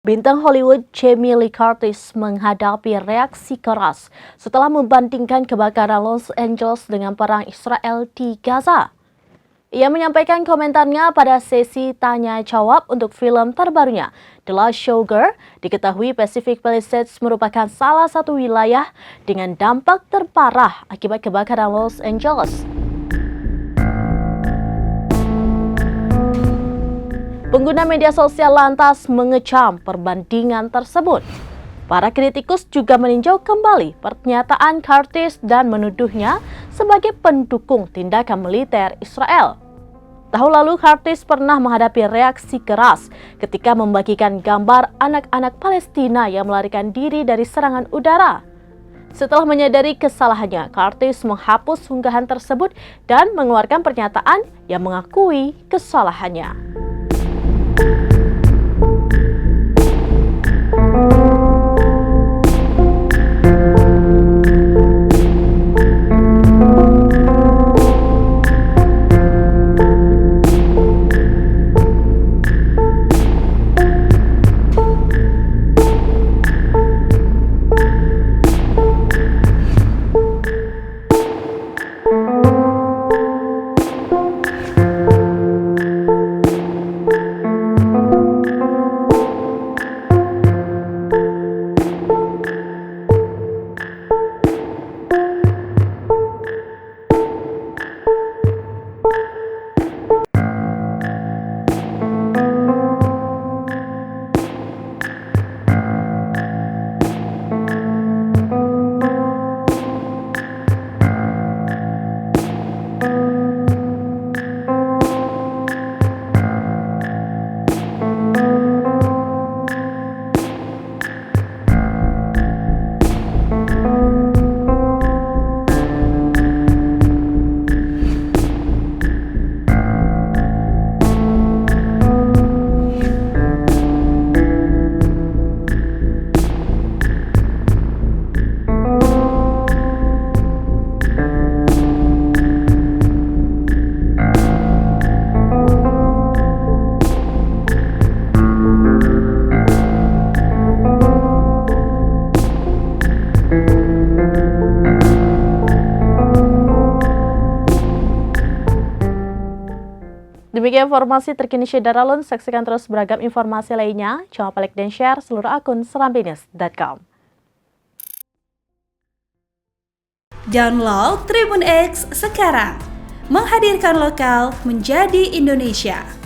Bintang Hollywood Jamie Lee Curtis menghadapi reaksi keras setelah membandingkan kebakaran Los Angeles dengan perang Israel di Gaza. Ia menyampaikan komentarnya pada sesi tanya-jawab untuk film terbarunya, The Last Showgirl. Diketahui Pacific Palisades merupakan salah satu wilayah dengan dampak terparah akibat kebakaran Los Angeles. Pengguna media sosial lantas mengecam perbandingan tersebut. Para kritikus juga meninjau kembali pernyataan Curtis dan menuduhnya sebagai pendukung tindakan militer Israel. Tahun lalu Curtis pernah menghadapi reaksi keras ketika membagikan gambar anak-anak Palestina yang melarikan diri dari serangan udara. Setelah menyadari kesalahannya, Curtis menghapus unggahan tersebut dan mengeluarkan pernyataan yang mengakui kesalahannya. Demikian informasi terkini Syederalun. Saksikan terus beragam informasi lainnya. Jangan lupa like dan share seluruh akun serambinews.com. Download Tribun X sekarang. Menghadirkan lokal menjadi Indonesia.